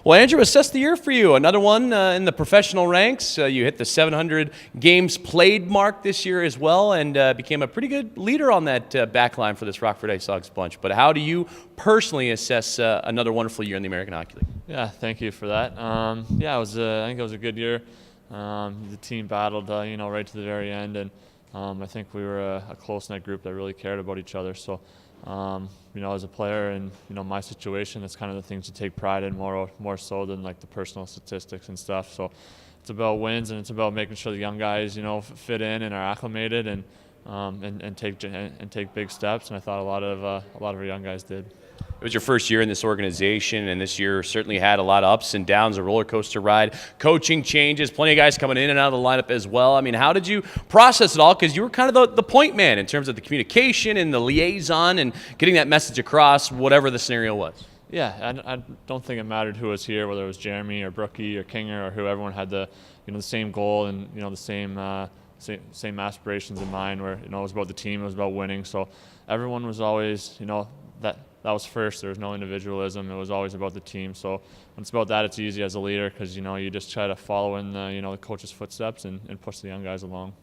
Well, Andrew, assess the year for you. Another one in the professional ranks. You hit the 700 games played mark this year as well, and became a pretty good leader on that back line for this Rockford IceHogs bunch. But how do you personally assess another wonderful year in the American Hockey League? Yeah, thank you for that. Yeah, I think it was a good year. The team battled, right to the very end, and I think we were a close-knit group that really cared about each other. So, as a player and my situation, that's kind of the things you take pride in more so than like the personal statistics and stuff. So, it's about wins and it's about making sure the young guys, fit in and are acclimated and take big steps. And I thought a lot of our young guys did. It was your first year in this organization, and this year certainly had a lot of ups and downs, a roller coaster ride, coaching changes, plenty of guys coming in and out of the lineup as well. I mean, how did you process it all? Because you were kind of the point man in terms of the communication and the liaison and getting that message across, whatever the scenario was. Yeah, I don't think it mattered who was here, whether it was Jeremy or Brookie or Kinger or who. Everyone had the same goal and the same aspirations in mind. Where it was about the team, it was about winning. So everyone was always that was first. There was no individualism. It was always about the team. So when it's about that, it's easy as a leader because you just try to follow in the coach's footsteps and push the young guys along.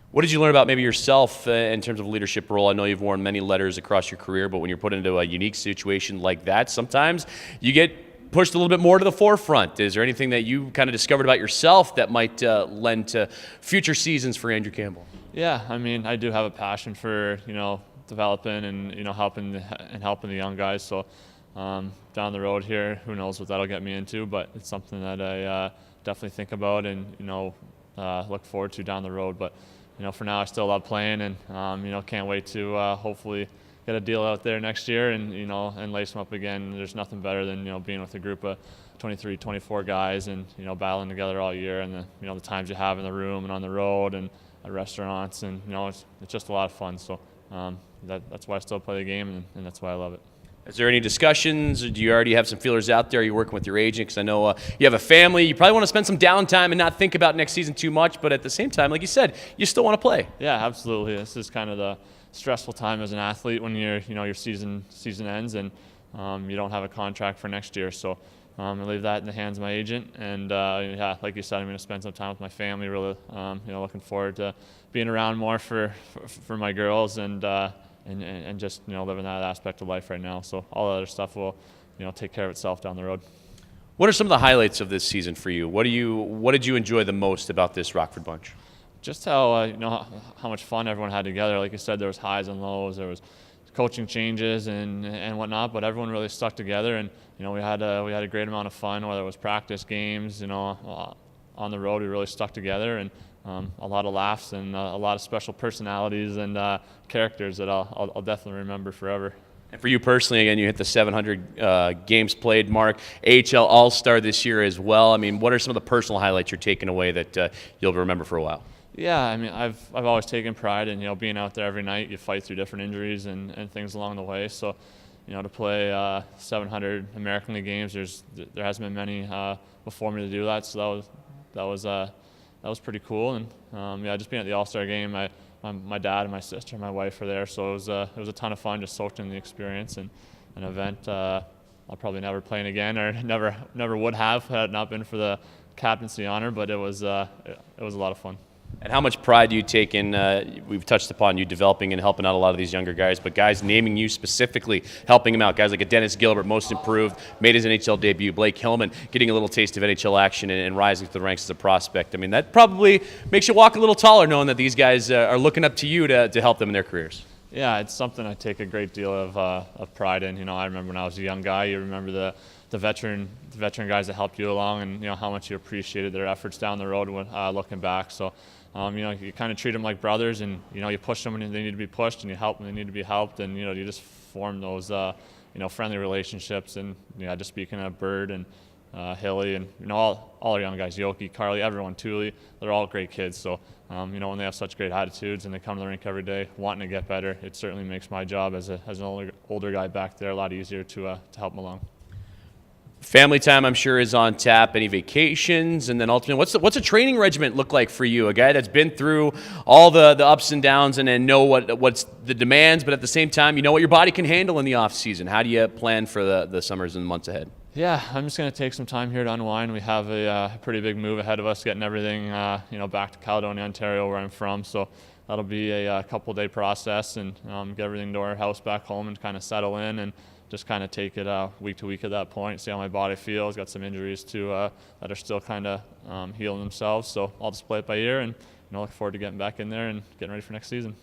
What did you learn about maybe yourself in terms of a leadership role? I know you've worn many letters across your career, but when you're put into a unique situation like that, sometimes you get pushed a little bit more to the forefront. Is there anything that you kind of discovered about yourself that might lend to future seasons for Andrew Campbell? Yeah, I mean, I do have a passion for developing and helping the young guys. So down the road here, who knows what that'll get me into? But it's something that I definitely think about and look forward to down the road. But for now, I still love playing and can't wait to hopefully get a deal out there next year and lace them up again. There's nothing better than being with a group of 23, 24 guys and battling together all year, and the times you have in the room and on the road and at restaurants, and it's just a lot of fun. So that's why I still play the game, and that's why I love it. Is there any discussions, or do you already have some feelers out there? Are you working with your agent? Because I know you have a family. You probably want to spend some downtime and not think about next season too much, but at the same time, like you said, you still want to play. Yeah, absolutely. This is kind of the stressful time as an athlete when your season ends and you don't have a contract for next year. So I leave that in the hands of my agent, and yeah, like you said, I'm going to spend some time with my family. Really, looking forward to being around more for my girls and just living that aspect of life right now. So all the other stuff will take care of itself down the road. What are some of the highlights of this season for you? What did you enjoy the most about this Rockford bunch? Just how how much fun everyone had together. Like I said, there was highs and lows. There was coaching changes and whatnot, but everyone really stuck together, and we had a great amount of fun. Whether it was practice, games, on the road, we really stuck together, and a lot of laughs and a lot of special personalities and characters that I'll definitely remember forever. And for you personally, again, you hit the 700 games played mark, AHL All-Star this year as well. I mean, what are some of the personal highlights you're taking away that you'll remember for a while? Yeah, I mean, I've always taken pride in being out there every night. You fight through different injuries and things along the way. So, to play 700 American League games, there hasn't been many before me to do that. So that was pretty cool. And just being at the All-Star game, my dad and my sister and my wife were there, so it was a ton of fun. Just soaked in the experience and an event I'll probably never play in again, or never would have had it not been for the captaincy honor. But it was a lot of fun. And how much pride do you take in, we've touched upon you developing and helping out a lot of these younger guys, but guys naming you specifically, helping them out, guys like a Dennis Gilbert, most improved, made his NHL debut, Blake Hillman getting a little taste of NHL action and rising through the ranks as a prospect. I mean, that probably makes you walk a little taller knowing that these guys are looking up to you to help them in their careers. Yeah, it's something I take a great deal of pride in. I remember when I was a young guy, you remember the veteran guys that helped you along, and how much you appreciated their efforts down the road when looking back. So you kind of treat them like brothers, and you push them when they need to be pushed, and you help when they need to be helped, and you just form those friendly relationships. And just speaking of Bird and Hilly and all our young guys, Yoki, Carly, everyone, Thule, they're all great kids. So when they have such great attitudes and they come to the rink every day wanting to get better, it certainly makes my job as an older guy back there a lot easier to help them along. Family time, I'm sure, is on tap. Any vacations? And then ultimately, what's a training regimen look like for you? A guy that's been through all the ups and downs and know what's the demands, but at the same time, you know what your body can handle in the off season. How do you plan for the summers and the months ahead? Yeah, I'm just going to take some time here to unwind. We have a pretty big move ahead of us, getting everything back to Caledonia, Ontario, where I'm from. So that'll be a couple-day process, and get everything to our house back home and kind of settle in and just kind of take it week to week at that point, see how my body feels. Got some injuries too that are still kind of healing themselves. So I'll just play it by ear and look forward to getting back in there and getting ready for next season.